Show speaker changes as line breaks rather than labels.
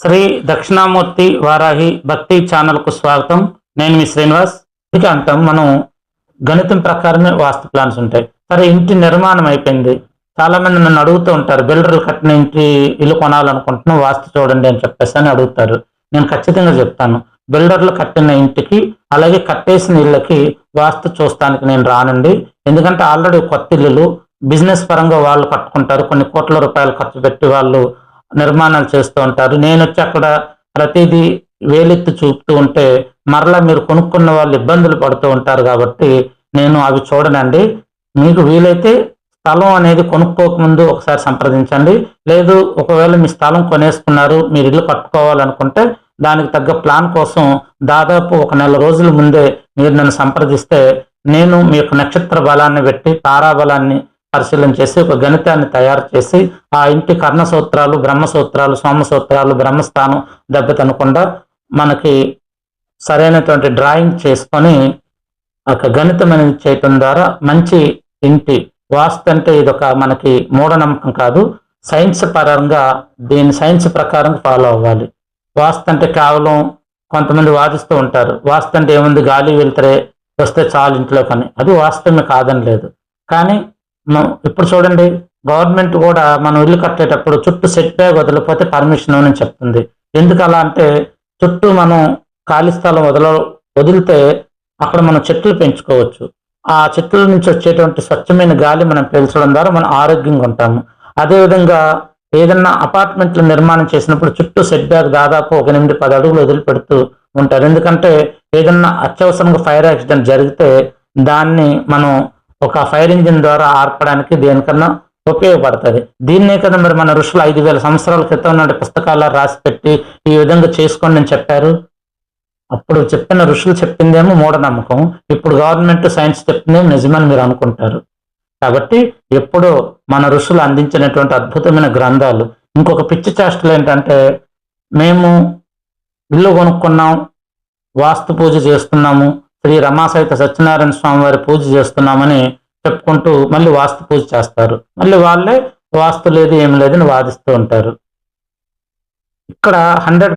శ్రీ దక్షిణామూర్తి వారాహి భక్తి ఛానల్కు స్వాగతం. నేను మీ శ్రీనివాస్. ఇక అంటాం మనం గణితం ప్రకారమే వాస్తు ప్లాన్స్ ఉంటాయి. సరే, ఇంటి నిర్మాణం అయిపోయింది. చాలా మంది నన్ను అడుగుతూ ఉంటారు, బిల్డర్లు కట్టిన ఇల్లు కొనాలనుకుంటున్నాం, వాస్తు చూడండి అని చెప్పేసి అని అడుగుతారు. నేను ఖచ్చితంగా చెప్తాను, బిల్డర్లు కట్టిన ఇంటికి అలాగే కట్టేసిన ఇళ్ళకి వాస్తు చూస్తానికి నేను రానండి. ఎందుకంటే ఆల్రెడీ కొత్త ఇల్లులు బిజినెస్ పరంగా వాళ్ళు కట్టుకుంటారు, కొన్ని కోట్ల రూపాయలు ఖర్చు పెట్టి వాళ్ళు నిర్మాణాలు చేస్తూ ఉంటారు. నేను వచ్చి అక్కడ ప్రతిదీ వేలెత్తి చూపుతూ ఉంటే మరలా మీరు కొనుక్కున్న వాళ్ళు ఇబ్బందులు పడుతూ ఉంటారు. కాబట్టి నేను అవి చూడనండి. మీకు వీలైతే స్థలం అనేది కొనుక్కోకముందు ఒకసారి సంప్రదించండి. లేదు, ఒకవేళ మీ స్థలం కొనేసుకున్నారు, మీరు ఇల్లు కట్టుకోవాలనుకుంటే దానికి తగ్గ ప్లాన్ కోసం దాదాపు 1 నెల రోజుల ముందే మీరు నన్ను సంప్రదిస్తే నేను మీ యొక్క నక్షత్ర బలాన్ని పెట్టి తారాబలాన్ని పరిశీలన చేసి ఒక గణితాన్ని తయారు చేసి ఆ ఇంటి కర్ణ సూత్రాలు, బ్రహ్మ సూత్రాలు, సోమ సూత్రాలు, బ్రహ్మస్థానం దెబ్బతినకుండా మనకి సరైనటువంటి డ్రాయింగ్ చేసుకొని ఒక గణితం అనేది చేయటం ద్వారా మంచి ఇంటి వాస్తు అంటే ఇదొక మనకి మూఢనమ్మకం కాదు, సైన్స్ పరంగా దీని సైన్స్ ప్రకారం ఫాలో అవ్వాలి. వాస్తు అంటే కేవలం కొంతమంది వాదిస్తూ ఉంటారు, వాస్తు అంటే ఏముంది, గాలి వెళ్తే వస్తే చాలు ఇంట్లో, కానీ అది వాస్తవమే కాదని లేదు. కానీ ఇప్పుడు చూడండి, గవర్నమెంట్ కూడా మనం ఇల్లు కట్టేటప్పుడు చుట్టూ సెట్ బ్యాక్ వదిలిపోతే పర్మిషన్ అని చెప్తుంది. ఎందుకు అలా అంటే, చుట్టూ మనం ఖాళీ స్థలం వదిలితే అక్కడ మనం చెట్లు పెంచుకోవచ్చు. ఆ చెట్ల నుంచి వచ్చేటువంటి స్వచ్ఛమైన గాలి మనం పీల్చడం ద్వారా మనం ఆరోగ్యంగా ఉంటాము. అదేవిధంగా ఏదన్నా అపార్ట్మెంట్లు నిర్మాణం చేసినప్పుడు చుట్టూ సెట్ బ్యాక్ దాదాపు 1 నుండి 10 అడుగులు వదిలిపెడుతూ ఉంటారు. ఎందుకంటే ఏదన్నా అత్యవసరంగా ఫైర్ యాక్సిడెంట్ జరిగితే దాన్ని మనం ఒక ఫైర్ ఇంజిన్ ద్వారా ఆర్పడానికి దేనికన్నా ఉపయోగపడుతుంది. దీన్నే కదా మరి మన ఋషులు 5000 సంవత్సరాల క్రితం నాటి పుస్తకాల్లో రాసి పెట్టి ఈ విధంగా చేసుకోండి అని చెప్పారు. అప్పుడు చెప్పిన ఋషులు చెప్పిందేమో మూఢనమ్మకం, ఇప్పుడు గవర్నమెంట్ సైన్స్ చెప్పిందేమో నిజమని మీరు అనుకుంటారు. కాబట్టి ఎప్పుడో మన ఋషులు అందించినటువంటి అద్భుతమైన గ్రంథాలు. ఇంకొక పిచ్చి చేష్టలు ఏంటంటే, మేము ఇల్లు కొనుక్కున్నాం, వాస్తు పూజ చేస్తున్నాము, శ్రీ రమాసహిత సత్యనారాయణ స్వామి వారి పూజ చేస్తున్నామని చెప్పుకుంటూ మళ్ళీ వాస్తు పూజ చేస్తారు. మళ్ళీ వాళ్ళే వాస్తు లేదు ఏమి లేదని వాదిస్తూ ఉంటారు. ఇక్కడ